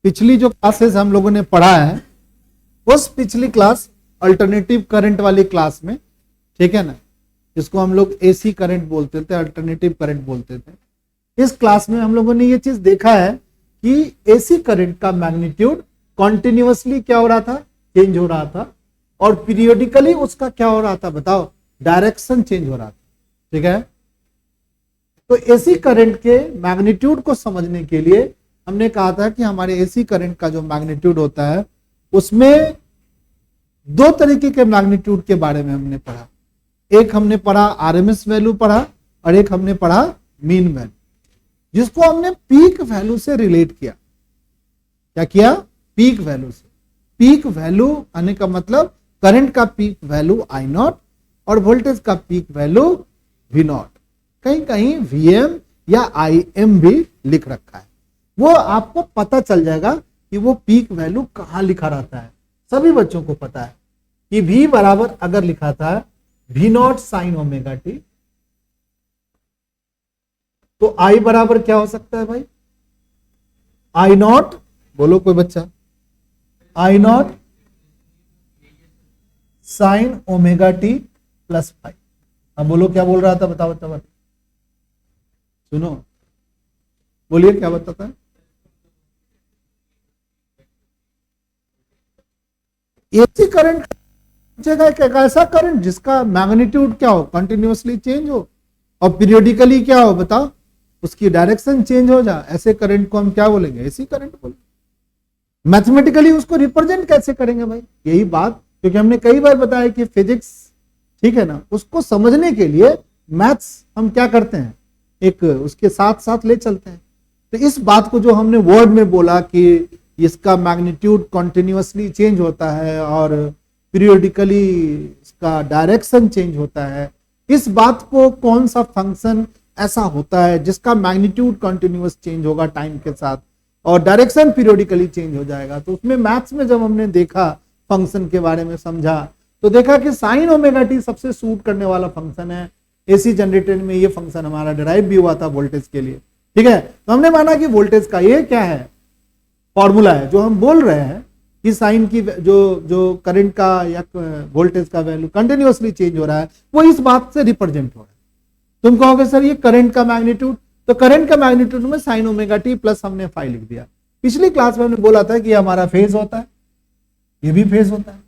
पिछली जो क्लासेस हम लोगों ने पढ़ा है उस पिछली क्लास अल्टरनेटिव करंट वाली क्लास में, ठीक है ना, जिसको हम लोग एसी करंट बोलते थे, अल्टरनेटिव करंट बोलते थे, इस क्लास में हम लोगों ने ये चीज देखा है कि एसी करंट का मैग्नीट्यूड कॉन्टिन्यूअसली क्या हो रहा था, चेंज हो रहा था, और पीरियोडिकली उसका क्या हो रहा था, बताओ, डायरेक्शन चेंज हो रहा था। ठीक है, तो एसी करंट के मैग्नीट्यूड को समझने के लिए हमने कहा था कि हमारे एसी करंट का जो मैग्नीट्यूड होता है उसमें दो तरीके के मैग्नीट्यूड के बारे में हमने पढ़ा। एक हमने पढ़ा आरएमएस वैल्यू पढ़ा और एक हमने पढ़ा मीन वैल्यू, जिसको हमने पीक वैल्यू से रिलेट किया। क्या किया? पीक वैल्यू से। पीक वैल्यू आने का मतलब करंट का पीक वैल्यू आई नॉट और वोल्टेज का पीक वैल्यू वी नॉट। कहीं कहीं वीएम या आई एम भी लिख रखा है, वो आपको पता चल जाएगा कि वो पीक वैल्यू कहां लिखा रहता है। सभी बच्चों को पता है कि V बराबर अगर लिखा था V not sine omega T, तो I बराबर क्या हो सकता है भाई? I नॉट, बोलो कोई बच्चा, I not sine omega T plus five. अब बोलो क्या बोल रहा था, बताओ बता बता, सुनो, बोलिए क्या बताता है? एसी करंट जगह एक ऐसा करंट जिसका मैग्नीट्यूड क्या हो, कंटिन्यूअसली चेंज हो, और पीरियोडिकली क्या हो, बताओ, उसकी डायरेक्शन चेंज हो जा, ऐसे करंट को हम क्या बोलेंगे? एसी करंट बोलेंगे। मैथमेटिकली उसको रिप्रेजेंट कैसे करेंगे भाई? यही बात, क्योंकि हमने कई बार बताया कि फिजिक्स, ठीक है ना, उसको समझने के लिए मैथ्स हम क्या करते हैं, एक उसके साथ साथ ले चलते हैं। तो इस बात को जो हमने वर्ड में बोला कि इसका मैग्नीट्यूड कॉन्टिन्यूअसली चेंज होता है और पीरियोडिकली इसका डायरेक्शन चेंज होता है, इस बात को कौन सा फंक्शन ऐसा होता है जिसका मैग्नीट्यूड कॉन्टिन्यूअस चेंज होगा टाइम के साथ और डायरेक्शन पीरियोडिकली चेंज हो जाएगा। तो उसमें मैथ्स में जब हमने देखा, फंक्शन के बारे में समझा, तो देखा कि साइन ओमेगा टी सबसे सूट करने वाला फंक्शन है। एसी जनरेटर में ये फंक्शन हमारा डिराइव भी हुआ था वोल्टेज के लिए, ठीक है। तो हमने माना कि वोल्टेज का ये क्या है, फॉर्मूला है, जो हम बोल रहे हैं कि साइन की जो करंट का या वोल्टेज का वैल्यू कंटिन्यूअसली चेंज हो रहा है, वो इस बात से रिप्रेजेंट हो रहा है। तुम कहोगे सर ये करंट का मैग्नीट्यूड, तो करंट का मैग्नीट्यूड में साइन ओमेगा टी प्लस हमने फाइव लिख दिया। पिछली क्लास में हमने बोला था कि हमारा फेज होता है, ये भी फेज होता है,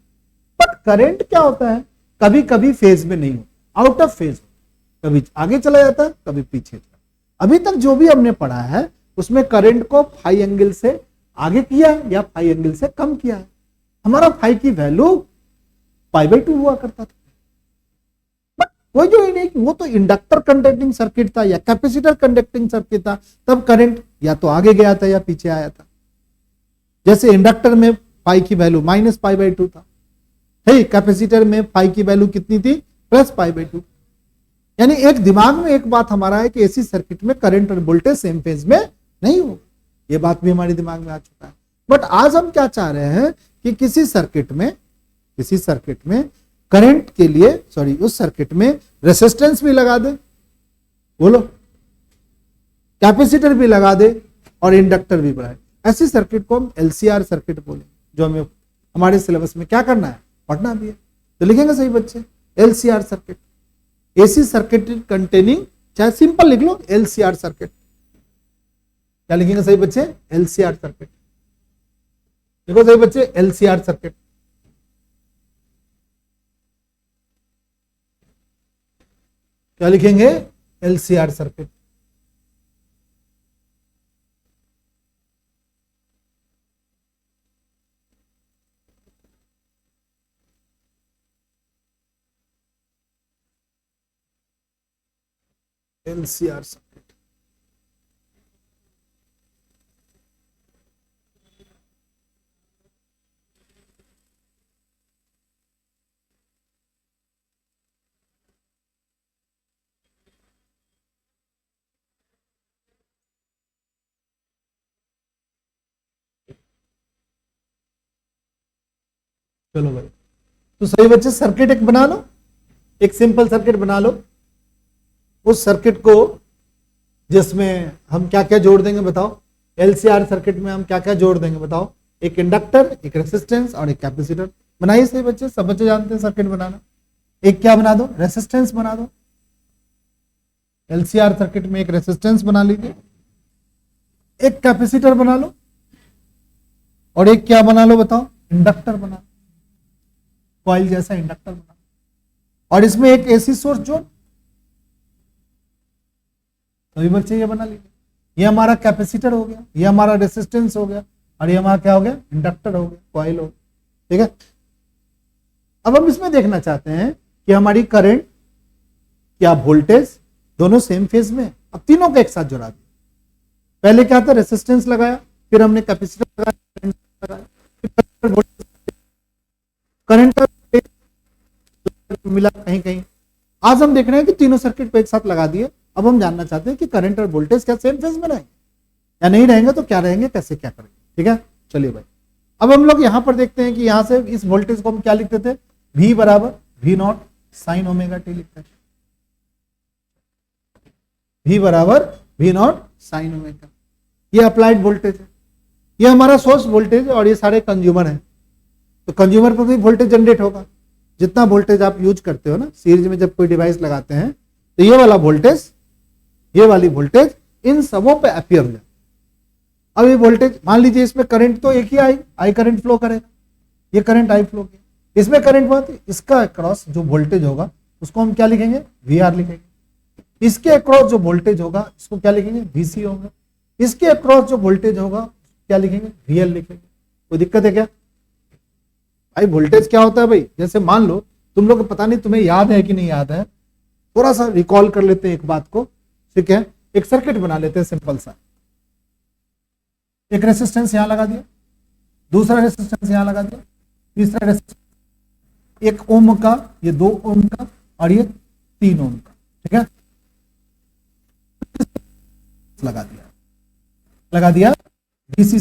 बट करंट क्या होता है, कभी कभी फेज में नहीं होता, आउट ऑफ फेज, कभी आगे चला जाता है, कभी पीछे चला। अभी तक जो भी हमने पढ़ा है उसमें करंट को फाई एंगल से आगे किया या फाई एंगल से कम किया है। हमारा फाई की वैल्यू π/2 हुआ करता था, बट वो जो ही नहीं, वो तो इंडक्टर कंडक्टिंग सर्किट था या कैपेसिटर कंडक्टिंग सर्किट था, तब करंट या तो आगे गया था या पीछे आया था। जैसे इंडक्टर में फाई की वैल्यू -π/2 था, है, कैपेसिटर में फाई की वैल्यू कितनी थी, +π/2। यानी एक दिमाग में एक बात हमारा है कि एसी सर्किट में करंट और वोल्टेज सेम फेज में नहीं हो, ये बात भी हमारे दिमाग में आ चुका है। बट आज हम क्या चाह रहे हैं कि किसी सर्किट में करंट के लिए, सॉरी, उस सर्किट में रेसिस्टेंस भी लगा दे, बोलो, कैपेसिटर भी लगा दे और इंडक्टर भी बढ़ाए, ऐसी सर्किट को हम एलसीआर सर्किट बोले, जो हमें हमारे सिलेबस में क्या करना है, पढ़ना भी है। तो लिखेंगे सही बच्चे, LCR circuit, AC circuit containing, चाहे सिंपल लिख लो एलसीआर सर्किट। क्या लिखेंगे सही बच्चे? LCR circuit. देखो सही बच्चे, एलसीआर सर्किट। क्या लिखेंगे? LCR circuit. LCR circuit. चलो भाई, तो सही बच्चे सर्किट एक बना लो, एक सिंपल सर्किट बना लो। उस सर्किट को जिसमें हम क्या क्या जोड़ देंगे बताओ? एलसीआर सर्किट में हम क्या क्या जोड़ देंगे बताओ? एक इंडक्टर, एक रेसिस्टेंस और एक कैपेसिटर। बनाइए सही बच्चे, सब बच्चे जानते हैं सर्किट बनाना। एक क्या बना दो? रेसिस्टेंस बना दो। एलसीआर सर्किट में एक रेसिस्टेंस बना लीजिए, एक कैपेसिटर बना लो, और एक क्या बना लो बताओ? इंडक्टर बना लो, कॉइल जैसा इंडक्टर बना लो, और इसमें एक एसी सोर्स जोड़। सभी बच्चे ये बना लीजिए। ये हमारा कैपेसिटर हो गया, ये हमारा रेसिस्टेंस हो गया, और ये हमारा क्या हो गया? इंडक्टर हो गया, कॉइल हो गया। ठीक है, अब हम इसमें देखना चाहते हैं कि हमारी करंट क्या वोल्टेज दोनों सेम फेज में। अब तीनों को एक साथ जुड़ा दिया। पहले क्या था? रेसिस्टेंस लगाया, फिर हमने कैपेसिटर लगाया, करंट मिला कहीं कहीं। आज हम देख रहे हैं कि तीनों सर्किट पे एक साथ लगा दिए। अब हम जानना चाहते हैं कि करंट और वोल्टेज क्या सेम फेज में रहेंगे या नहीं रहेंगे, तो क्या रहेंगे, कैसे क्या करेंगे। ठीक है, चलिए भाई, अब हम लोग यहां पर देखते हैं कि यहां से इस वोल्टेज को हम क्या लिखते थे? V बराबर V not sine omega T लिखते हैं। V बराबर V नॉट साइन ओमेगा, ये अप्लाइड वोल्टेज है। ये हमारा सोर्स वोल्टेज और ये सारे कंज्यूमर हैं, तो कंज्यूमर पर भी वोल्टेज जनरेट होगा। जितना वोल्टेज आप यूज करते हो ना सीरीज में, जब कोई डिवाइस लगाते हैं, तो ये वाला वोल्टेज, ये वाली वोल्टेज इन सबों पे अपीयर हो जाए। अब ये वोल्टेज, मान लीजिए इसमें करंट तो एक ही आई करंट फ्लो करेगा, ये करंट आई फ्लो किया, इसमें करंट बहुत, इसका अक्रॉस जो वोल्टेज होगा उसको हम क्या लिखेंगे? VR लिखेंगे। इसके अक्रॉस जो वोल्टेज होगा इसको क्या लिखेंगे? VC होगा। इसके अक्रॉस जो वोल्टेज होगा क्या लिखेंगे? VL लिखेंगे। कोई दिक्कत है क्या भाई? वोल्टेज क्या होता है भाई? जैसे मान लो तुम लोग, पता नहीं तुम्हें याद है कि नहीं याद है, थोड़ा सा रिकॉल कर लेते हैं एक बात को। ठीक है, एक सर्किट बना लेते हैं सिंपल सा। एक रेसिस्टेंस यहां लगा दिया, दूसरा रेसिस्टेंस यहां लगा दिया, तीसरा रेसिस्टेंस, एक ओम का, ये 2 ओम का, और ये 3 ओम का। ठीक है, लगा दिया डीसी,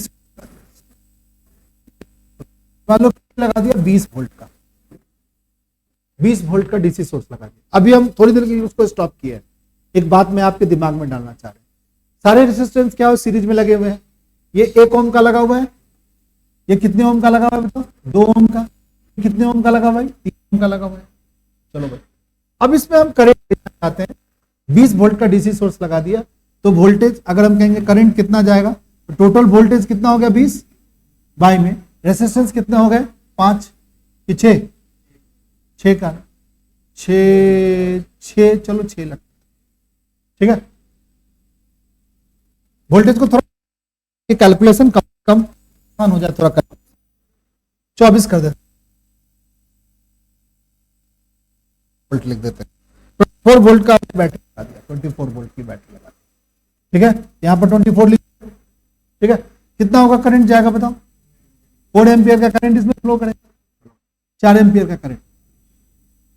लगा दिया 20 वोल्ट का, 20 वोल्ट का डीसी सोर्स लगा दिया। अभी हम थोड़ी देर के लिए उसको स्टॉप किया है। एक बात मैं आपके दिमाग में डालना चाह रहा हूं, सारे रेसिस्टेंस क्या हो? सीरीज में लगे हुए हैं। ये 1 ओम का लगा हुआ है, ये कितने ओम का लगा हुआ है बताओ? 2 ओम का। कितने ओम का लगा हुआ है? 3 ओम का लगा हुआ है। चलो भाई, अब इसमें हम करंट देखना चाहते हैं। 20 वोल्ट का डीसी सोर्स लगा दिया, तो वोल्टेज अगर हम कहेंगे करंट कितना जाएगा, तो टोटल वोल्टेज कितना हो गया? 20 बाय में रेसिस्टेंस कितने हो गए? 5 कि 6? 6 का 6, चलो 6 लगता। ठीक है, वोल्टेज को थोड़ा कैलकुलेशन कम हो जाए, थोड़ा 24 कर देते, वोल्ट लिख देते हैं। 24 वोल्ट का बैटरी लगा दिया, 24 वोल्ट की बैटरी लगा दी। ठीक है, यहां पर 24 लिख। ठीक है, कितना होगा करंट जाएगा बताओ? 4 एम्पियर का करंट इसमें फ्लो करेगा, 4 एम्पियर का करंट।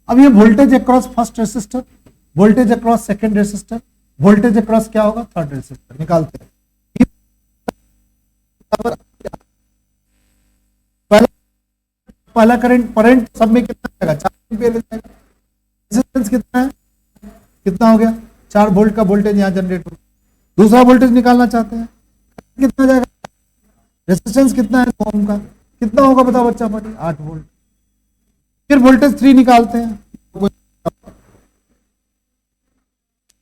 अब ये voltage across first resistor, voltage across second resistor, voltage across क्या होगा? Third resistor. निकालते हैं। पहला करंट सब में कितना जाएगा? 4 एम्पियर जाएगा। रेजिस्टेंस कितना है? कितना हो गया? 4 वोल्ट का वोल्टेज यहां जनरेट होगा। दूसरा वोल्टेज निकालना चाहते हैं, कितना जाएगा? रेजिस्टेंस कितना है? 2 ओम का। कितना होगा बताओ बच्चा पार्टी? 8 वोल्ट। फिर वोल्टेज 3 निकालते हैं,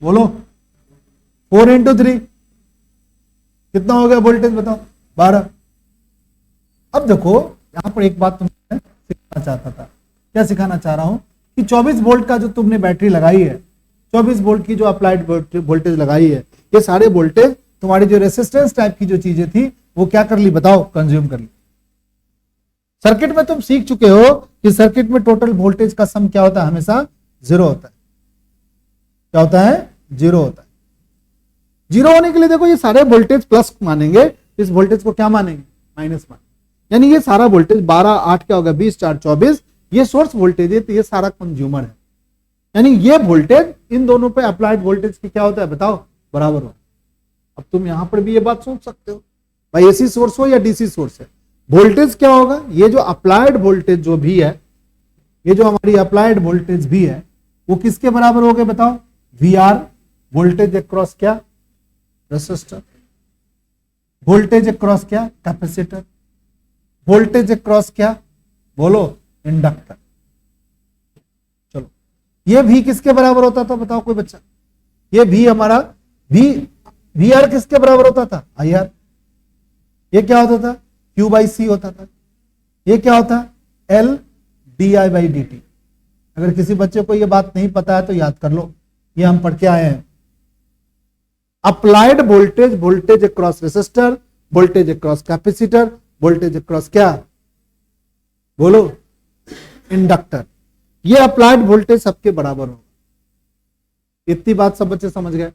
बोलो 4 इंटू 3 कितना हो गया वोल्टेज बताओ? 12। अब देखो यहां पर एक बात तुम्हें सिखाना चाहता था। क्या सिखाना चाह रहा हूं कि 24 वोल्ट का जो तुमने बैटरी लगाई है, 24 वोल्ट की जो अप्लाइड वोल्टेज लगाई है, ये सारे वोल्टेज तुम्हारी जो रेसिस्टेंस टाइप की जो चीजें थी वो क्या कर ली बताओ? कंज्यूम कर ली। सर्किट में तुम सीख चुके हो कि सर्किट में टोटल वोल्टेज का सम क्या होता है? हमेशा 0 होता है। क्या होता है? 0 होता है। 0 होने के लिए देखो ये सारे वोल्टेज प्लस मानेंगे, इस वोल्टेज को क्या मानेंगे? माइनस मानेंगे। यानी ये सारा वोल्टेज 12 8 क्या होगा? 20 4 24, ये सोर्स वोल्टेज है, तो ये सारा कंज्यूमर है। यानी ये वोल्टेज इन दोनों पे अप्लाइड वोल्टेज की क्या होता है बताओ? बराबर हो। अब तुम यहां पर भी ये बात सोच सकते हो भाई, एसी सोर्स हो या डीसी सोर्स है, वोल्टेज क्या होगा? ये जो अप्लाइड वोल्टेज जो भी है, ये जो हमारी अप्लाइड वोल्टेज भी है, वो किसके बराबर हो गए बताओ? VR वोल्टेज अक्रॉस क्या? रेसिस्टर। वोल्टेज अक्रॉस क्या? कैपेसिटर। वोल्टेज अक्रॉस क्या? बोलो, इंडक्टर। चलो, ये भी किसके बराबर होता था बताओ कोई बच्चा? ये भी हमारा वी आर किसके बराबर होता था? I R. ये क्या होता था? क्यू बाई सी होता था। ये क्या होता है? L D I by D T. अगर किसी बच्चे को ये बात नहीं पता है तो याद कर लो, ये हम पढ़ के आए हैं। Applied voltage, voltage across resistor, voltage across capacitor, voltage across क्या? बोलो, इंडक्टर। ये अप्लाइड वोल्टेज सबके बराबर होगा। इतनी बात सब बच्चे समझ गए?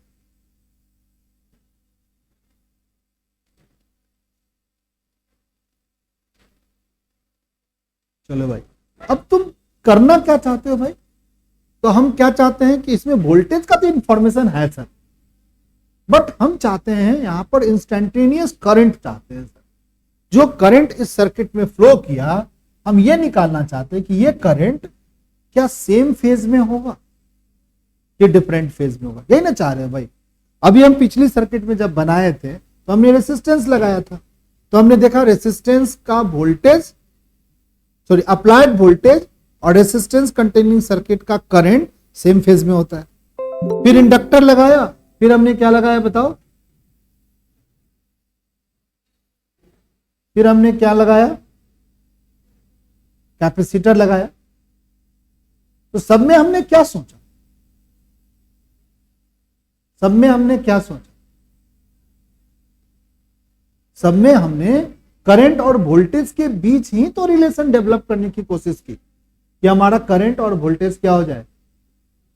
चलो भाई, अब तुम करना क्या चाहते हो भाई? तो हम क्या चाहते हैं कि इसमें वोल्टेज का तो इंफॉर्मेशन है सर, बट हम चाहते हैं यहां पर इंस्टेंटेनियस करंट चाहते हैं सर। जो करंट इस सर्किट में फ्लो किया, हम ये निकालना चाहते हैं कि ये करंट क्या सेम फेज में होगा कि डिफरेंट फेज में होगा। यही ना चाह रहे हैं भाई। अभी हम पिछली सर्किट में जब बनाए थे तो हमने रेसिस्टेंस लगाया था, तो हमने देखा रेसिस्टेंस का वोल्टेज, सॉरी अप्लाइड वोल्टेज और रेसिस्टेंस कंटेनिंग सर्किट का करंट सेम फेज में होता है। फिर इंडक्टर लगाया, फिर हमने क्या लगाया बताओ? फिर हमने क्या लगाया? कैपेसिटर लगाया। तो सब में हमने क्या सोचा? सब में हमने क्या सोचा? सब में हमने करंट और वोल्टेज के बीच ही तो रिलेशन डेवलप करने की कोशिश की कि हमारा करंट और वोल्टेज क्या हो जाए,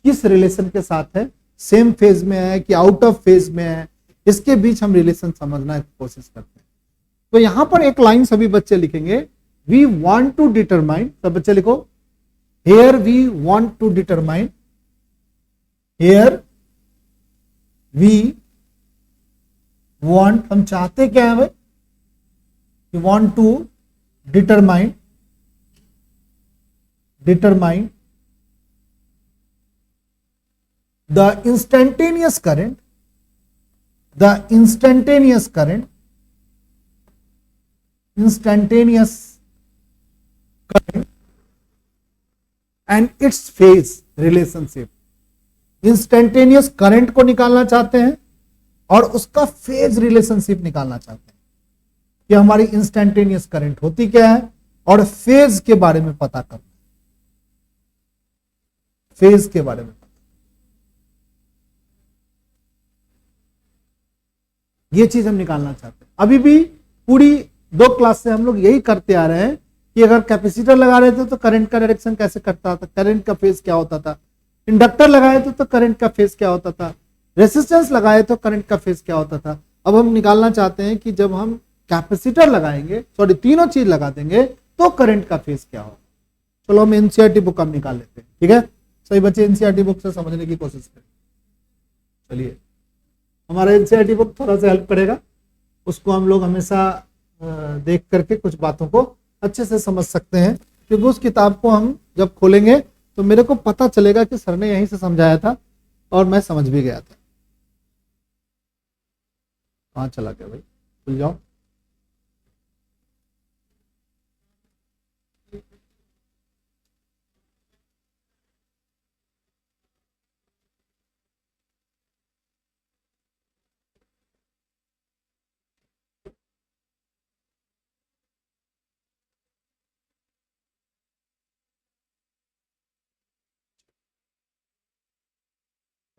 किस रिलेशन के साथ है, सेम फेज में है कि आउट ऑफ फेज में है, इसके बीच हम रिलेशन समझना की कोशिश करते हैं। तो यहां पर एक लाइन सभी बच्चे लिखेंगे, वी वांट टू डिटरमाइन, सब बच्चे लिखो, here we want to determine, here we want, हम चाहते क्या है भाई? We want to determine the instantaneous current and its phase relationship। Instantaneous current को निकालना चाहते हैं और उसका फेज रिलेशनशिप निकालना चाहते हैं कि हमारी इंस्टेंटेनियस करंट होती क्या है और फेज के बारे में पता करना, फेज के बारे में। ये चीज हम निकालना चाहते हैं। अभी भी पूरी 2 क्लास से हम लोग यही करते आ रहे हैं कि अगर कैपेसिटर लगा रहे थे तो करंट का डायरेक्शन कैसे करता था, करंट का फेज क्या होता था, इंडक्टर लगाए थे तो करंट का फेज क्या होता था, रेसिस्टेंस लगाए तो करंट का फेज क्या होता था। अब हम निकालना चाहते हैं कि जब हम कैपेसिटर लगाएंगे, सॉरी तीनों चीज लगा देंगे तो करंट का फेज क्या होगा। चलो हम एनसीईआरटी बुक हम निकाल लेते हैं, ठीक है? सही बच्चे एनसीईआरटी बुक से समझने की कोशिश करें। चलिए, हमारा एनसीईआरटी बुक थोड़ा सा हेल्प करेगा, उसको हम लोग हमेशा देख करके कुछ बातों को अच्छे से समझ सकते हैं, क्योंकि उस किताब को हम जब खोलेंगे तो मेरे को पता चलेगा कि सर ने यहीं से समझाया था और मैं समझ भी गया था। कहाँ चला गया भाई? खुल जाओ।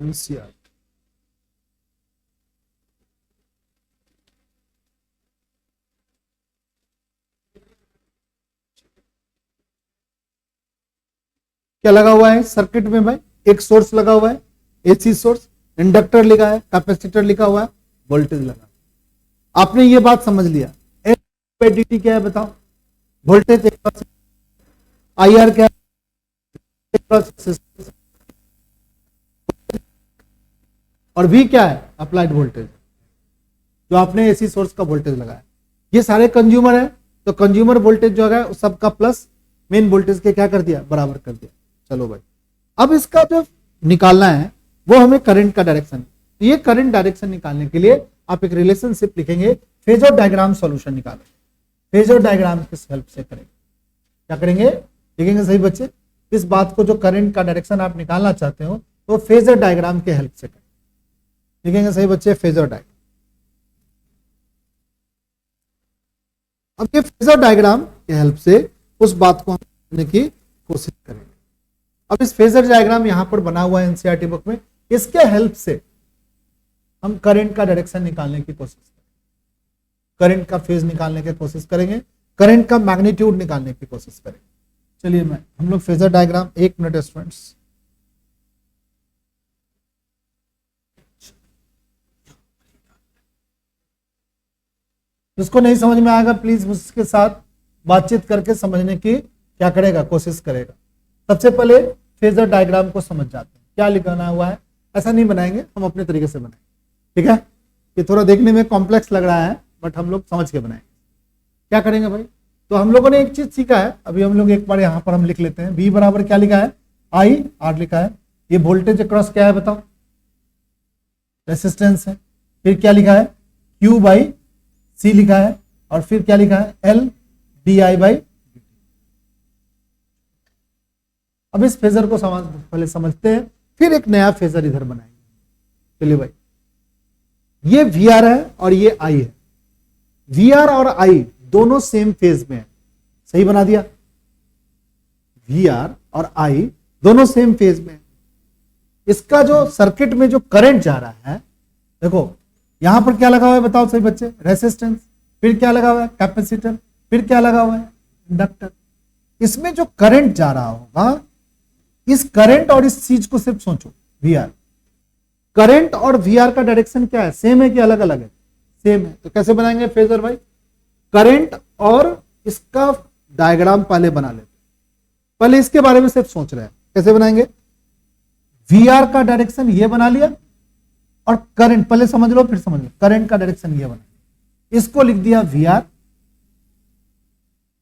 एनसीईआरटी क्या लगा हुआ है सर्किट में भाई? एक सोर्स लगा हुआ है, एसी सोर्स, इंडक्टर लिखा है, कैपेसिटर लिखा हुआ है, वोल्टेज लगा। आपने ये बात समझ लिया। dt क्या है बताओ? वोल्टेज, आई आर क्या है? और V क्या है? अप्लाइड वोल्टेज, जो आपने एसी सोर्स का वोल्टेज लगाया। ये सारे कंज्यूमर है, तो कंज्यूमर वोल्टेज जो है सबका प्लस मेन वोल्टेज के क्या कर दिया? बराबर कर दिया। चलो भाई, अब इसका जो निकालना है वो हमें करंट का डायरेक्शन। ये करंट डायरेक्शन निकालने के लिए आप एक रिलेशनशिप लिखेंगे, फेजर डायग्राम सॉल्यूशन निकालेंगे। फेजर डायग्राम किस हेल्प से करेंगे, क्या करेंगे, लिखेंगे सही बच्चे, इस बात को जो करंट का डायरेक्शन आप निकालना चाहते हो तो फेजर डायग्राम के हेल्प से करेंगे। लिखेंगे सही बच्चे, फेजर डायग्राम। अब ये फेजर डायग्राम के हेल्प से उस बात को हम करने की कोशिश करेंगे। अब इस फेजर डायग्राम यहां पर बना हुआ है एनसीईआरटी बुक में, इसके हेल्प से हम करंट का डायरेक्शन निकालने की कोशिश करेंगे, करंट का फेज निकालने की कोशिश करेंगे, करंट का मैग्नीट्यूड निकालने की कोशिश करेंगे। चलिए हम लोग फेजर डायग्राम, 1 मिनट स्टूडेंट्स। जिसको नहीं समझ में आएगा प्लीज उसके साथ बातचीत करके समझने की क्या करेगा, कोशिश करेगा। सबसे पहले फेजर डायग्राम को समझ जाते हैं, क्या लिखाना हुआ है, ऐसा नहीं बनाएंगे, हम अपने तरीके से बनाएंगे, ठीक है। ये थोड़ा देखने में कॉम्प्लेक्स लग रहा है बट हम लोग समझ के बनाएंगे। क्या करेंगे भाई, तो हम लोगों ने एक चीज सीखा है, अभी हम लोग एक बार यहां पर हम लिख लेते हैं। V बराबर क्या लिखा है, आई आर लिखा है। ये वोल्टेज अक्रॉस क्या है बताओ, रेसिस्टेंस है। फिर क्या लिखा है, Q बाई सी लिखा है, और फिर क्या लिखा है, L डी आई बाई। अब इस फेजर को पहले समझते हैं, फिर एक नया फेजर इधर बनाएंगे। चलिए भाई, ये VR है और ये I है। VR और I दोनों सेम फेज में है, सही बना दिया। VR और I दोनों सेम फेज में है। इसका जो सर्किट में जो करंट जा रहा है, देखो यहां पर क्या लगा हुआ है बताओ सही बच्चे, रेसिस्टेंस। फिर क्या लगा हुआ है, कैपेसिटर। फिर क्या लगा हुआ है, इंडक्टर। इसमें जो करंट जा रहा होगा, इस करंट और इस चीज को सिर्फ सोचो, VR करंट और VR का डायरेक्शन क्या है, सेम है कि अलग अलग है, सेम है। तो कैसे बनाएंगे फेजर भाई, करंट और इसका डायग्राम पहले बना लेते, पहले इसके बारे में सिर्फ सोच रहे हैं कैसे बनाएंगे। VR का डायरेक्शन ये बना लिया, और करंट पहले समझ लो फिर समझ लो, करंट का डायरेक्शन ये बना, इसको लिख दिया VR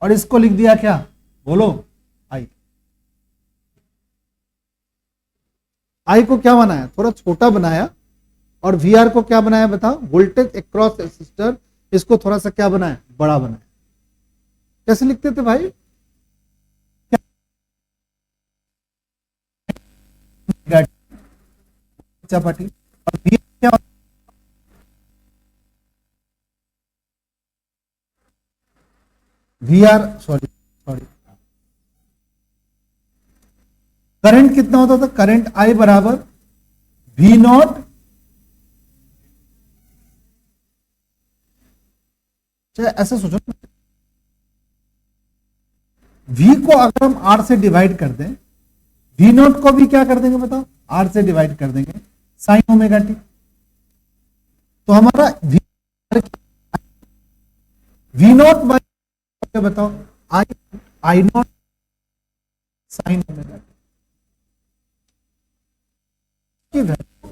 और इसको लिख दिया क्या, बोलो I को क्या बनाया, थोड़ा छोटा बनाया, और VR को क्या बनाया बताओ, वोल्टेज अक्रॉस रेसिस्टर, इसको थोड़ा सा क्या बनाया, बड़ा बनाया। कैसे लिखते थे भाई, चपाटी। और VR क्या, VR सॉरी करंट कितना होता था, करंट I बराबर V नॉट, चाहे ऐसे सोचो, V को अगर हम R से डिवाइड कर दें, V नॉट को भी क्या कर देंगे बताओ, R से डिवाइड कर देंगे, साइन ओमेगा टी। तो हमारा V नॉट बाई बताओ, I not sine omega T की वैल्यू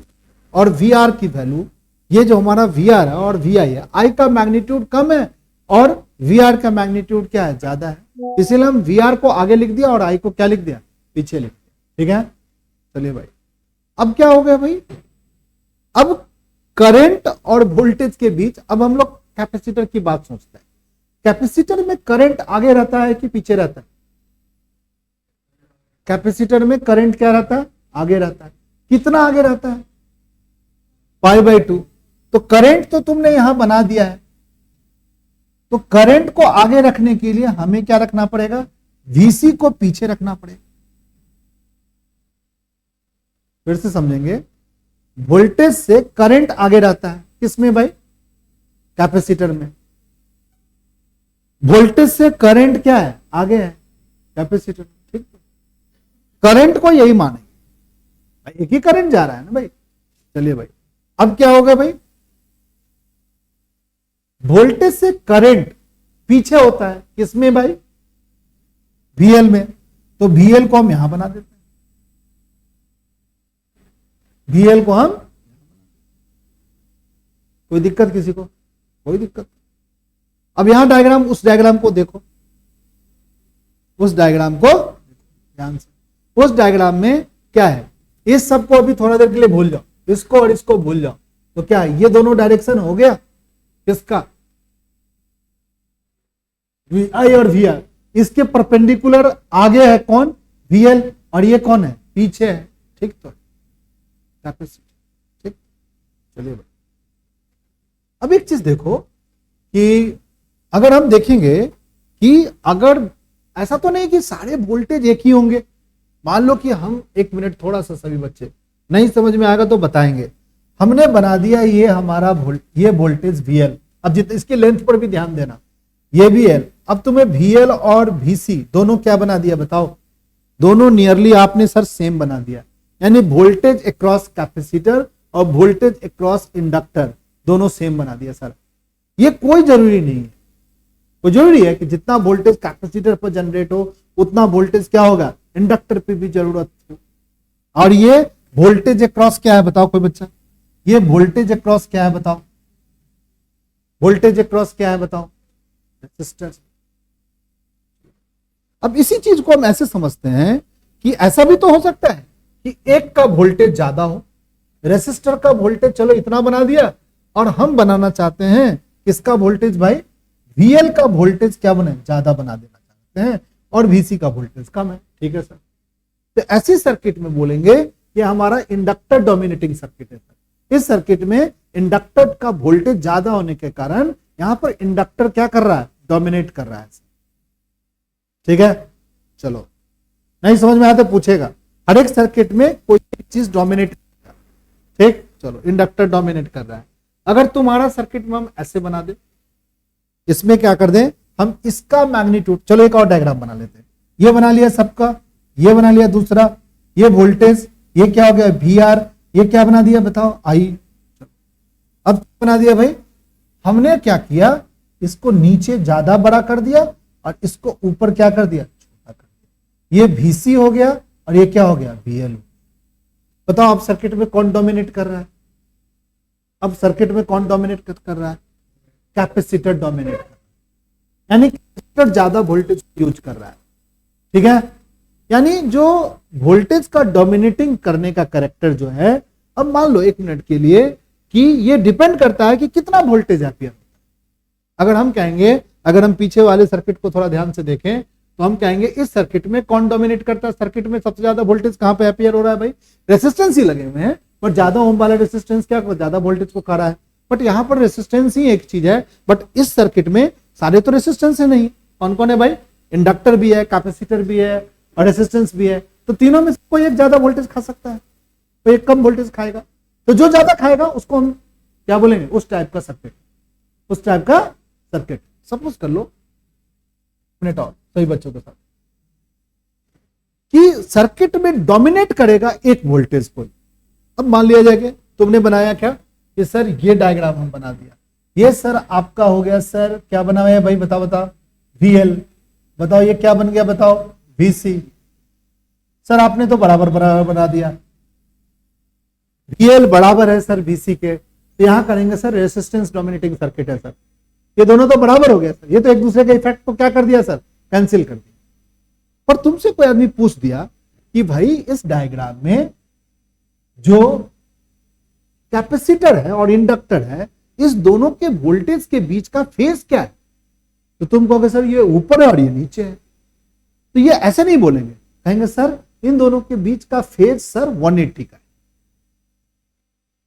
और VR की वैल्यू, ये जो हमारा VR है और VI है, I का मैग्नीट्यूड कम है और VR का मैग्नीट्यूड क्या है, ज्यादा है। इसीलिए हम VR को आगे लिख दिया और I को क्या लिख दिया, पीछे लिख दिया, ठीक है। चलिए भाई, अब क्या हो गया भाई, अब करंट और वोल्टेज के बीच अब हम लोग कैपेसिटर की बात सोचते हैं। कैपेसिटर में करंट आगे रहता है कि पीछे रहता है, कैपेसिटर में करंट क्या रहता है, आगे रहता है। कितना आगे रहता है, π/2। तो करंट तो तुमने यहां बना दिया है, तो करंट को आगे रखने के लिए हमें क्या रखना पड़ेगा, VC को पीछे रखना पड़ेगा। फिर से समझेंगे, वोल्टेज से करंट आगे रहता है, किसमें भाई, कैपेसिटर में। वोल्टेज से करंट क्या है, आगे है, कैपेसिटर, ठीक। करंट को यही माने, एक ही करंट जा रहा है ना भाई। चलिए भाई, अब क्या होगा भाई, वोल्टेज से करंट पीछे होता है, किसमें भाई, VL में। तो VL को हम यहां बना देते हैं, VL को हम, कोई दिक्कत किसी को, कोई दिक्कत। अब यहां डायग्राम, उस डायग्राम को देखो, उस डायग्राम को ध्यान से, उस डायग्राम में क्या है, इस सबको अभी थोड़ा देर के लिए भूल जाओ, इसको और इसको भूल जाओ, तो क्या ये दोनों डायरेक्शन हो गया किसका, वी आई और वी आर। इसके परपेंडिकुलर आगे है कौन, वी एल, और ये कौन है, पीछे है। ठीक, तो कैपेसिटी। ठीक, चलिए भाई अब एक चीज देखो कि अगर हम देखेंगे कि अगर ऐसा तो नहीं कि सारे वोल्टेज एक ही होंगे, मान लो कि हम, एक मिनट थोड़ा सा सभी बच्चे नहीं समझ में आएगा तो बताएंगे। हमने बना दिया ये हमारा ये वोल्टेज VL, अब जितने इसके लेंथ पर भी ध्यान देना, ये भी L। अब तुम्हें VL और VC दोनों क्या बना दिया बताओ, दोनों नियरली आपने सर सेम बना दिया, यानी वोल्टेज अक्रॉस कैपेसिटर और वोल्टेज अक्रॉस इंडक्टर दोनों सेम बना दिया सर। ये कोई जरूरी नहीं है, वो जरूरी है कि जितना वोल्टेज कैपेसिटर पर जनरेट हो उतना वोल्टेज क्या होगा, इंडक्टर पे भी जरूरत हो। और ये वोल्टेज अक्रॉस क्या है बताओ कोई बच्चा, ये वोल्टेज अक्रॉस क्या है बताओ, वोल्टेज अक्रॉस क्या है बताओ, रेसिस्टर। अब इसी चीज को हम ऐसे समझते हैं कि ऐसा भी तो हो सकता है कि एक का वोल्टेज ज्यादा हो, रेसिस्टर का वोल्टेज चलो इतना बना दिया, और हम बनाना चाहते हैं किसका वोल्टेज भाई, VL का वोल्टेज क्या बने, ज्यादा बना देना चाहते हैं, और VC का वोल्टेज कम है। ठीक है सर, तो ऐसी सर्किट में बोलेंगे कि हमारा इंडक्टर डोमिनेटिंग सर्किट है सर। इस सर्किट में इंडक्टर का वोल्टेज ज्यादा होने के कारण यहां पर इंडक्टर क्या कर रहा है, डोमिनेट कर रहा है। ठीक है, चलो नहीं समझ में आया तो पूछेगा, हर एक सर्किट में कोई चीज डोमिनेट कर रहा है। ठीक, चलो इंडक्टर डोमिनेट कर रहा है। अगर तुम्हारा सर्किट में हम ऐसे बना दे, इसमें क्या कर दें हम, इसका मैग्नीट्यूड, चलो एक और डायग्राम बना लेते हैं, ये बना लिया सबका, ये बना लिया दूसरा, ये वोल्टेज, ये क्या हो गया VR, ये क्या बना दिया बताओ I। अब बना दिया भाई, हमने क्या किया, इसको नीचे ज्यादा बड़ा कर दिया और इसको ऊपर क्या कर दिया, छोटा कर दिया। ये VC हो गया और ये क्या हो गया, VL। बताओ अब सर्किट में कौन डोमिनेट कर रहा है, अब सर्किट में कौन डोमिनेट कर रहा है, कैपेसिटर डोमिनेट कर रहा है, यानी कैपेसिटर ज्यादा वोल्टेज यूज कर रहा है। ठीक है, यानी जो वोल्टेज का डोमिनेटिंग करने का कैरेक्टर जो है, अब मान लो एक मिनट के लिए कि ये डिपेंड करता है कि कितना वोल्टेज एम्पियर। अगर हम कहेंगे, अगर हम पीछे वाले सर्किट को थोड़ा ध्यान से देखें तो हम कहेंगे इस सर्किट में कौन डोमिनेट करता है, सर्किट में सबसे ज्यादा वोल्टेज कहां पे एम्पियर हो रहा है भाई, रेसिस्टेंस ही लगे हुए हैं, बट ज्यादा ओम वाला रेसिस्टेंस क्या ज्यादा वोल्टेज को खा रहा है। बट यहां पर रेसिस्टेंस ही एक चीज है, बट इस सर्किट में सारे तो रेसिस्टेंस है नहीं, कौन कौन है भाई, इंडक्टर भी है, कैपेसिटर भी है और रेसिस्टेंस भी है। तो तीनों में से कोई एक ज्यादा वोल्टेज खा सकता है, कोई एक कम वोल्टेज खाएगा, तो जो ज्यादा खाएगा उसको हम क्या बोलेंगे, उस टाइप का सर्किट, उस टाइप का सर्किट। सपोज कर लो मिनट और सही बच्चों के साथ कि सर्किट में डोमिनेट करेगा एक वोल्टेज कोई। अब मान लिया जाए कि तुमने बनाया क्या कि सर ये डायग्राम हम बना दिया, ये सर आपका हो गया सर क्या बना हुआ है भाई, बताओ बताओ VL, बताओ ये क्या बन गया बताओ VC। सर आपने तो बराबर बराबर बना दिया, VL बराबर है सर VC के, तो यहां करेंगे सर रेसिस्टेंस डोमिनेटिंग सर्किट है सर, ये दोनों तो बराबर हो गया सर, ये तो एक दूसरे के इफेक्ट को क्या कर दिया सर, कैंसिल कर दिया। पर तुमसे कोई आदमी पूछ दिया कि भाई इस डायग्राम में जो कैपेसिटर है और इंडक्टर है, इस दोनों के वोल्टेज के बीच का फेज क्या है, तो तुम कहोगे सर ये ऊपर है और ये नीचे है। तो ये ऐसे नहीं बोलेंगे, कहेंगे सर इन दोनों के बीच का फेज सर 180 का है,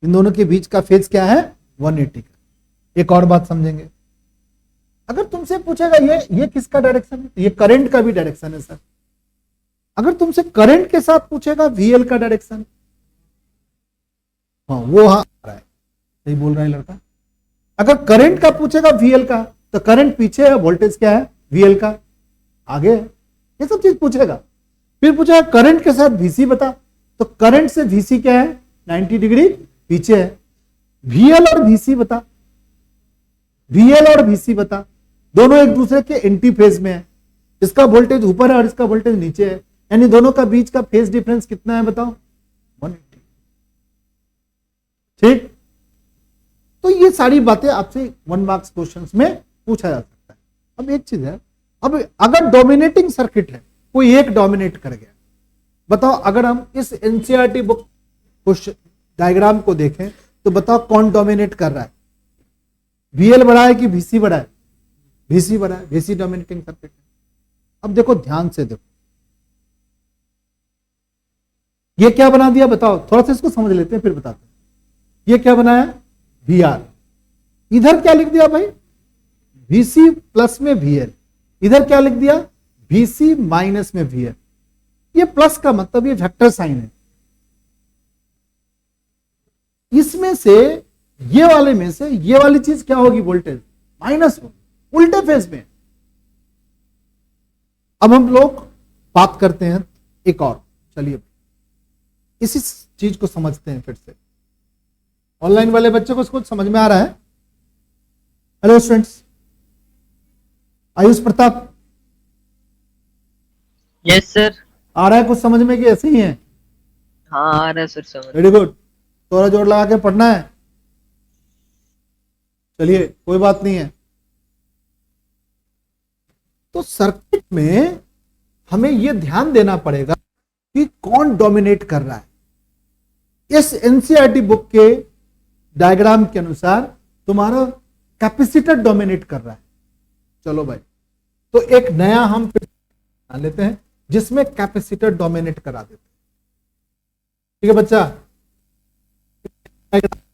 इन दोनों के बीच का फेज क्या है 180 का। एक और बात समझेंगे, अगर तुमसे पूछेगा ये किसका डायरेक्शन है, ये करंट का भी डायरेक्शन है सर। अगर तुमसे करंट के साथ पूछेगा VL का डायरेक्शन, हाँ वो हाँ रहा है, सही बोल रहा है लड़का। अगर करंट का पूछेगा VL का, तो करंट पीछे है, वोल्टेज क्या है VL का आगे है, ये सब चीज पूछेगा। फिर पूछेगा करंट के साथ VC बता, तो करंट से VC क्या है 90 डिग्री पीछे है। VL और VC बता, VL और VC बता, दोनों एक दूसरे के एंटी फेज में है, इसका वोल्टेज ऊपर है और इसका वोल्टेज नीचे है, यानी दोनों का बीच का फेज डिफरेंस कितना है बताओ 180। ठीक, तो ये सारी बातें आपसे 1 मार्क्स क्वेश्चंस में पूछा जा सकता है। अब एक चीज है, अब अगर डोमिनेटिंग सर्किट है, कोई एक डोमिनेट कर गया, बताओ अगर हम इस एनसीईआरटी बुक डायग्राम को देखें तो बताओ कौन डोमिनेट कर रहा है, VL बड़ा है कि VC बड़ा है? VC बड़ा है, VC डोमिनेटिंग सर्किट है। अब देखो ध्यान से देखो, ये क्या बना दिया बताओ, थोड़ा सा इसको समझ लेते हैं फिर बताते हैं। ये क्या बनाया? VR। इधर क्या लिख दिया भाई? VC प्लस में VL। इधर क्या लिख दिया? VC माइनस में VL। ये प्लस का मतलब ये वेक्टर साइन है। इसमें से ये वाले में से ये वाली चीज क्या होगी? वोल्टेज माइनस हो, उल्टे फेज में। अब हम लोग बात करते हैं एक और, चलिए इसी चीज को समझते हैं फिर से। ऑनलाइन वाले बच्चे को कुछ समझ में आ रहा है? Hello students, Ayush Pratap, yes sir. आ रहा है कुछ समझ में कि ऐसे ही है? हाँ आ रहा है सर समझ। वेरी गुड, थोड़ा जोर लगा के पढ़ना है। चलिए कोई बात नहीं है। तो सर्किट में हमें यह ध्यान देना पड़ेगा कि कौन डोमिनेट कर रहा है। इस एनसीईआरटी बुक के डायग्राम के अनुसार तुम्हारा कैपेसिटर डोमिनेट कर रहा है। चलो भाई, तो एक नया हम बना लेते हैं जिसमें कैपेसिटर डोमिनेट करा देते हैं। ठीक है बच्चा,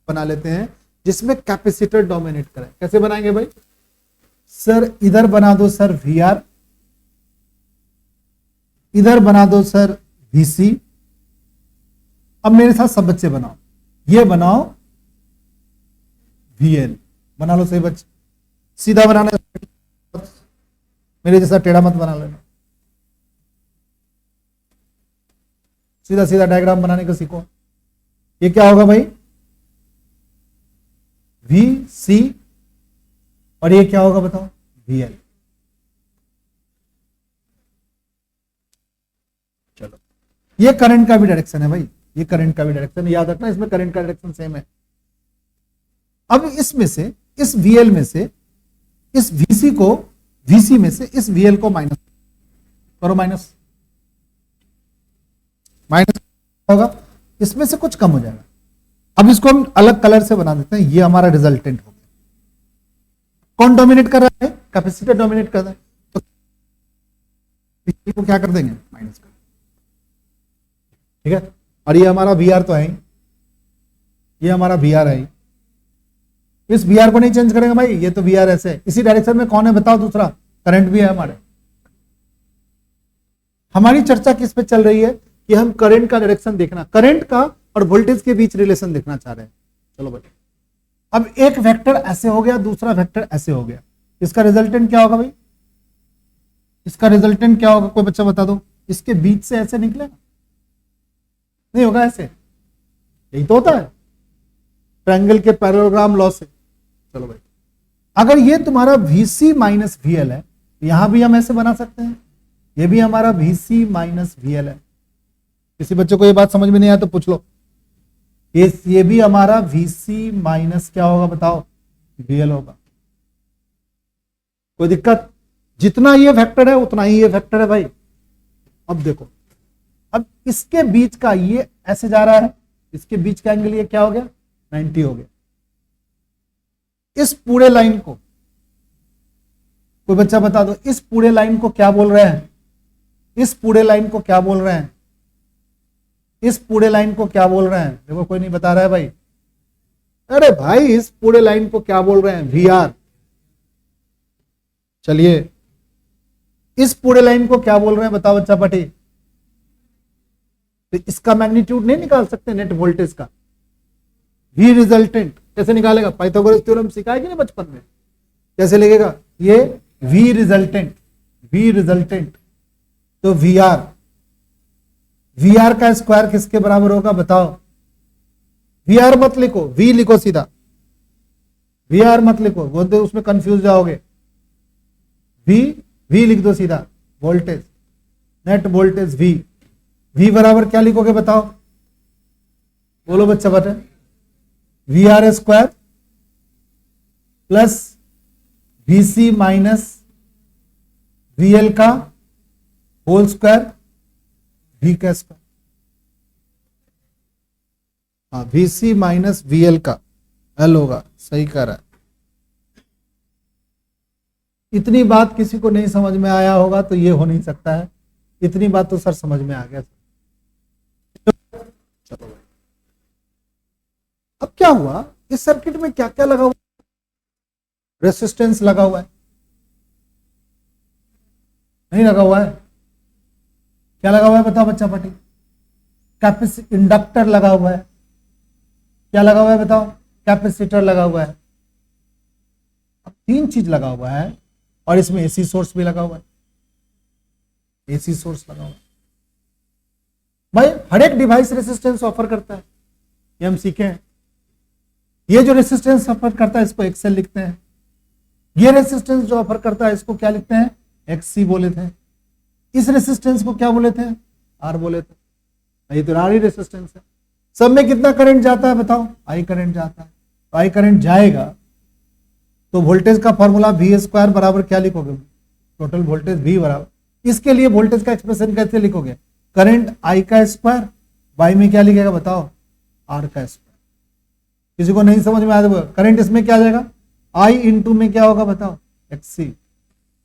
बना लेते हैं जिसमें कैपेसिटर डोमिनेट करे। कैसे बनाएंगे भाई? सर इधर बना दो सर VR, इधर बना दो सर VC। अब मेरे साथ सब बच्चे बनाओ, ये बनाओ VL। बना लो सही बच्चे, सीधा बनाना, मेरे जैसा टेढ़ा मत बना लेना, सीधा सीधा डायग्राम बनाने का सीखो। ये क्या होगा भाई? VC, और ये क्या होगा बताओ? VL। चलो, ये करंट का भी डायरेक्शन है भाई, ये करंट का भी डायरेक्शन, याद रखना इसमें करंट का डायरेक्शन सेम है। अब इसमें से, इस VL में से इस VC को, VC में से इस VL को माइनस करो, माइनस माइनस होगा, इसमें से कुछ कम हो जाएगा। अब इसको हम अलग कलर से बना देते हैं, ये हमारा रिजल्टेंट हो गया। कौन डोमिनेट कर रहा है? कैपेसिटर डोमिनेट कर रहा है, तो को क्या कर देंगे? माइनस कर। ठीक है, और ये हमारा VR तो है ही, ये हमारा VR है ही। इस VR को नहीं चेंज करेंगे भाई, ये तो VR ऐसे है। इसी डायरेक्शन में कौन है बताओ? दूसरा करंट भी है हमारे। हमारी चर्चा किस पे चल रही है कि हम करंट का डायरेक्शन देखना, करंट का और वोल्टेज के बीच रिलेशन देखना चाह रहे हैं। चलो भाई, अब एक वेक्टर ऐसे हो गया, दूसरा वेक्टर ऐसे हो गया, इसका रिजल्टेंट क्या होगा भाई? इसका रिजल्टेंट क्या होगा? कोई बच्चा बता दो। इसके बीच से ऐसे निकलेगा? नहीं होगा, ऐसे। यही तो होता है ट्रायंगल के पैरेललोग्राम लॉ से। चलो भाई, अगर ये तुम्हारा VC माइनस VL है, यहां भी हम ऐसे बना सकते हैं, ये भी हमारा VC माइनस VL है। किसी बच्चे को ये बात समझ में नहीं आया तो पूछ लो। ये भी हमारा VC माइनस क्या होगा बताओ? VL होगा। कोई दिक्कत? जितना ये वेक्टर है उतना ही ये वेक्टर है भाई। अब देखो, अब इसके बीच का ये ऐसे जा रहा है, इसके बीच का एंगल ये क्या हो गया? 90 हो गया। इस पूरे लाइन को, कोई बच्चा बता दो, इस पूरे लाइन को क्या बोल रहे हैं? इस पूरे लाइन को क्या बोल रहे हैं? इस पूरे लाइन को क्या बोल रहे हैं? देखो कोई नहीं बता रहा है भाई। अरे भाई, इस पूरे लाइन को क्या बोल रहे हैं? VR। चलिए, इस पूरे लाइन को क्या बोल रहे हैं बताओ बच्चा पटी? तो इसका मैग्नीट्यूड नहीं निकाल सकते नेट वोल्टेज का? V रिजल्टेंट कैसे निकालेगा? पाइथागोरस थ्योरम सिखाया कि नहीं बचपन में? कैसे लिखेगा? ये V रिजल्टेंट, V रिजल्टेंट, तो VR का स्क्वायर किसके बराबर होगा बताओ? VR मत लिखो, V लिखो सीधा, VR मत लिखो, वो तो उसमें कंफ्यूज जाओगे। V लिख दो सीधा, वोल्टेज, नेट वोल्टेज V बराबर क्या लिखोगे बताओ? बोलो बच्चा बता। VR square plus VC minus VL का होल स्क्वायर, V का स्क्वायर। हाँ, VC माइनस VL का L होगा, सही कह रहा है। इतनी बात किसी को नहीं समझ में आया होगा तो ये हो नहीं सकता है, इतनी बात तो सर समझ में आ गया। चलो अब क्या हुआ, इस सर्किट में क्या क्या लगा हुआ, रेसिस्टेंस लगा हुआ है, नहीं लगा हुआ है, क्या लगा हुआ है बताओ बच्चा पाटी, इंडक्टर लगा हुआ है, क्या लगा हुआ है बताओ, कैपेसिटर लगा हुआ है। अब तीन चीज लगा हुआ है और इसमें एसी सोर्स भी लगा हुआ है, एसी सोर्स लगा हुआ है। भाई हर एक डिवाइस रेसिस्टेंस ऑफर करता है, ये हम सीखे हैं। ये जो रेसिस्टेंस ऑफर करता है इसको एक्सएल लिखते हैं, ये रेसिस्टेंस जो ऑफर करता है इसको क्या लिखते हैं, एक्ससी बोले थे। इस रेसिस्टेंस को क्या बोले थे, आर बोले थे। ये तो आर ही रेसिस्टेंस है। सब में कितना करंट जाता है बताओ, आई करंट जाता है। तो आई करंट जाएगा तो वोल्टेज का फॉर्मूला वी स्क्वायर बराबर क्या लिखोगे, टोटल वोल्टेज वी बराबर, इसके लिए वोल्टेज का एक्सप्रेशन कैसे लिखोगे, करंट आई का स्क्वायर बाई में क्या लिखेगा बताओ, आर का स्क्वायर। किसी को नहीं समझ में आया, करंट इसमें क्या जाएगा, आई इंटू में क्या होगा बताओ, एक्ससी।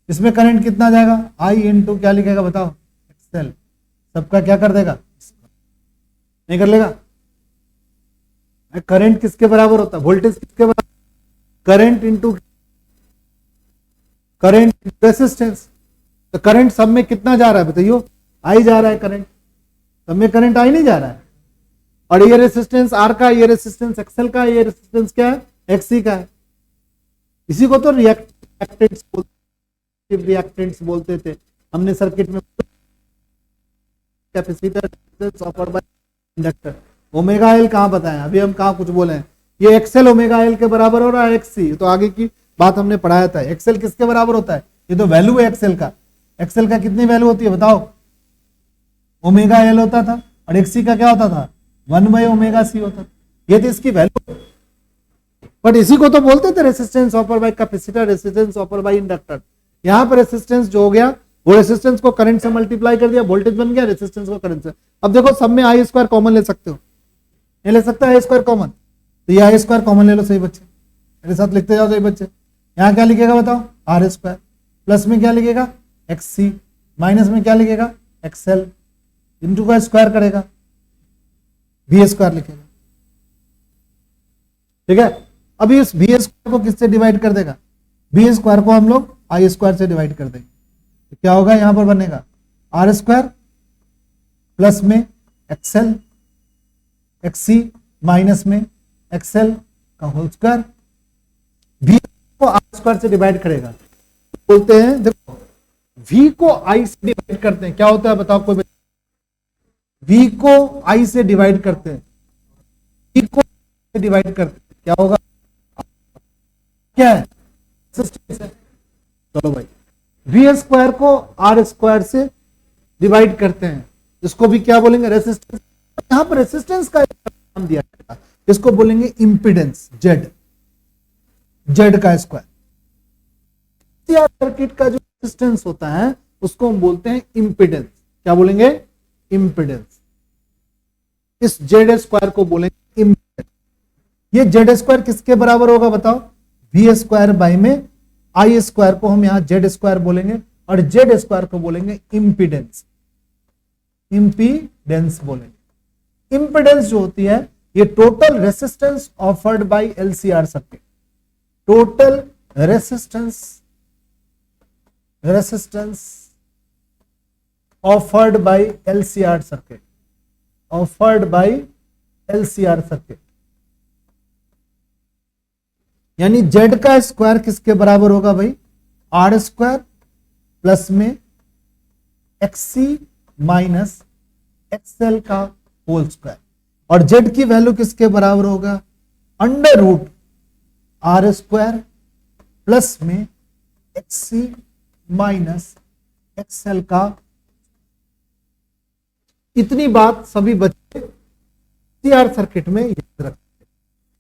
इसमें करंट कितना जाएगा, आई इंटू क्या लिखेगा बताओ, एक्सएल। सबका क्या कर देगा, नहीं कर लेगा। करंट किसके बराबर होता है, वोल्टेज किसके बराबर, करंट इंटू करंट रेसिस्टेंस। तो करंट सब में कितना जा रहा है बताइयो, आई जा रहा है करंट, सब में करंट आई नहीं जा रहा है। और ये रेसिस्टेंस आर का, ये रेसिस्टेंस एक्सएल का, ये रेसिस्टेंस क्या है, एक्ससी का है। इसी को तो रिएक्टेंट्स बोलते थे हमने सर्किट में, कैपेसिटर इंडक्टर। ओमेगा एल कहां बताया, अभी हम कहां कुछ बोले हैं, ये एक्सएल ओमेगा एल के बराबर हो रहा है, एक्ससी तो आगे की बात हमने पढ़ाया था। एक्सएल किसके बराबर होता है, ये तो वैल्यू है एक्सएल का। एक्सएल का कितनी वैल्यू होती है बताओ, ओमेगा एल होता था, और एक्ससी का क्या होता था, 1/ओमेगा सी होता था। ये तो इसकी वैल्यू, बट इसी को तो बोलते थे resistance offer by capacitor, resistance offer by inductor. यहां पर रेसिस्टेंस जो हो गया वो रेसिस्टेंस को करंट से मल्टीप्लाई कर दिया, वोल्टेज बन गया, रेसिस्टेंस को करंट से। अब देखो सब में आई स्क्वायर कॉमन ले सकते हो, नहीं ले सकता आई स्क्वायर कॉमन, तो ये आई स्क्वायर कॉमन ले लो सही बच्चे, मेरे साथ लिखते जाओ सही बच्चे। यहां क्या लिखेगा बताओ, आर स्क्वायर, प्लस में क्या लिखेगा एक्ससी, माइनस में क्या लिखेगा एक्सएल, इंटू का स्क्वायर करेगा वी स्क्वायर लिखेगा, ठीक है। अभी इस वी स्क्वायर को किससे डिवाइड कर देगा, वी स्क्वायर को हम लोग आई स्क्वायर से डिवाइड कर देंगे, तो क्या होगा यहां पर बनेगा आर स्क्वायर प्लस में एक्सएल, एक्ससी माइनस में एक्सएल का होल स्क्वायर, वी को आर स्क्वायर से डिवाइड करेगा, बोलते हैं देखो वी को आई से डिवाइड करते हैं, क्या होता है बताओ कोई, वी को आई से डिवाइड करते हैं, वी को डिवाइड करते हैं, क्या होगा, क्या है, चलो भाई वी स्क्वायर को आर स्क्वायर से डिवाइड करते हैं, इसको भी क्या बोलेंगे रेसिस्टेंस। यहां पर रेसिस्टेंस का नाम दिया जाएगा, इसको बोलेंगे इंपीडेंस, जेड, जेड का स्क्वायर। सर्किट का जो रेसिस्टेंस होता है उसको हम बोलते हैं इंपीडेंस, क्या बोलेंगे, इंपीडेंस। इस जेड स्क्वायर को बोलेंगे इंपीडेंस। ये जेड स्क्वायर किसके बराबर होगा बताओ, वी स्क्वायर बाई में आई स्क्वायर को हम यहां जेड स्क्वायर बोलेंगे, और जेड स्क्वायर को बोलेंगे इंपीडेंस, इंपीडेंस बोलेंगे। इंपीडेंस जो होती है ये total resistance offered by LCR circuit, total resistance offered by LCR circuit, offered by LCR circuit. यानी जेड का स्क्वायर किसके बराबर होगा भाई, आर स्क्वायर प्लस में एक्ससी माइनस एक्सएल का होल स्क्वायर, और जेड की वैल्यू किसके बराबर होगा, under root R square plus में एक्ससी माइनस एक्सएल का। इतनी बात सभी बच्चे सीआर सर्किट में याद रखते,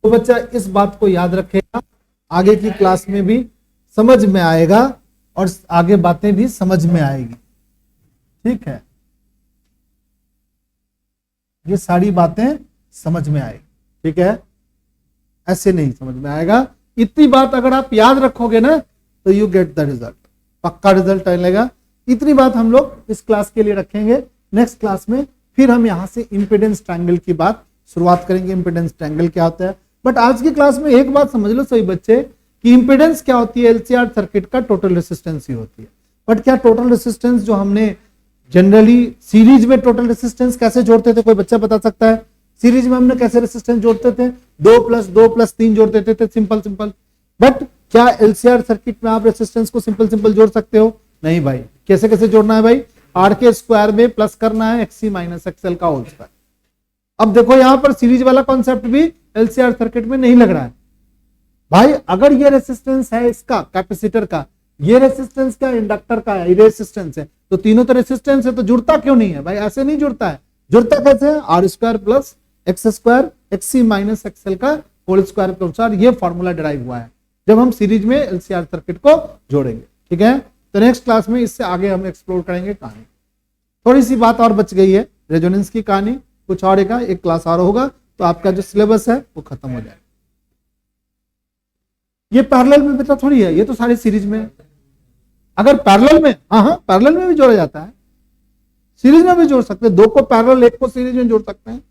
तो बच्चा इस बात को याद रखेगा, आगे की क्लास में भी समझ में आएगा और आगे बातें भी समझ में आएगी, ठीक है, ये सारी बातें समझ में आएगी। ठीक है, ऐसे नहीं समझ में आएगा। इतनी बात अगर आप याद रखोगे ना तो यू गेट द रिजल्ट, पक्का रिजल्ट आएगा। इतनी बात हम लोग इस क्लास के लिए रखेंगे। नेक्स्ट क्लास में फिर हम यहां से इंपेडेंस ट्रायंगल की बात शुरुआत करेंगे, इंपेडेंस ट्रायंगल क्या होता है। बट आज की क्लास में एक बात समझ लो सभी बच्चे कि इंपेडेंस क्या होती है, एलसीआर सर्किट का टोटल रेसिस्टेंस ही होती है। बट क्या टोटल रेसिस्टेंस जो हमने जनरली सीरीज में टोटल रेसिस्टेंस कैसे जोड़ते थे, कोई बच्चा बता सकता है? सीरीज में हमने कैसे रेसिस्टेंस जोड़ते थे? 2+2+3 जोड़ देते थे, सिंपल सिंपल। बट क्या एलसीआर सर्किट में आप रेसिस्टेंस को सिंपल सिंपल जोड़ सकते हो? नहीं भाई। कैसे कैसे जोड़ना है भाई? आर के स्क्वायर में प्लस करना है एक्सी माइनस एक्सएल का होल स्क्वायर। अब देखो यहां पर सीरीज वाला कॉन्सेप्ट भी एलसीआर सर्किट में नहीं लग रहा है भाई। अगर ये रेसिस्टेंस है इसका कैपेसिटर का, ये रेसिस्टेंस क्या इंडक्टर का है, ये रेसिस्टेंस है, तो तीनों तो रेसिस्टेंस है, तो जुड़ता क्यों नहीं है भाई? ऐसे नहीं जुड़ता है। जुड़ता कैसे है? R square plus X square XC minus XL का होल स्क्वायर के अनुसार ये फॉर्मूला डिराइव हुआ है जब हम सीरीज में एलसीआर सर्किट को जोड़ेंगे। ठीक है, तो नेक्स्ट क्लास में इससे आगे हम एक्सप्लोर करेंगे कहानी। थोड़ी सी बात और बच गई है, रेजोनेंस की कहानी कुछ और एक क्लास और होगा तो आपका जो सिलेबस है वो खत्म हो जाएगा। ये पैरेलल में बेटा थोड़ी है, ये तो सारी सीरीज में। अगर पैरेलल में, हाँ पैरेलल में भी जोड़ा जाता है, सीरीज में भी जोड़ सकते हैं। दो को पैरेलल, एक को सीरीज में जोड़ सकते हैं।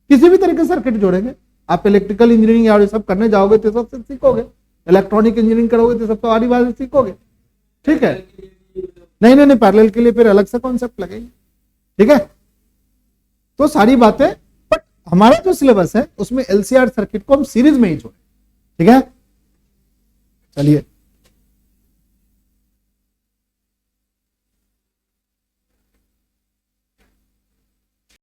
किसी भी तरह के सर्किट जोड़ेंगे। आप इलेक्ट्रिकल इंजीनियरिंग या सब करने जाओगे तो सब सीखोगे, इलेक्ट्रॉनिक इंजीनियरिंग करोगे तो सब तो आरी बात सीखोगे। ठीक है, नहीं पैरेलल के लिए फिर अलग से कॉन्सेप्ट लगेंगे। ठीक है, तो सारी बातें, बट हमारा जो सिलेबस है उसमें एलसीआर सर्किट को हम सीरीज में ही जोड़े। ठीक है, चलिए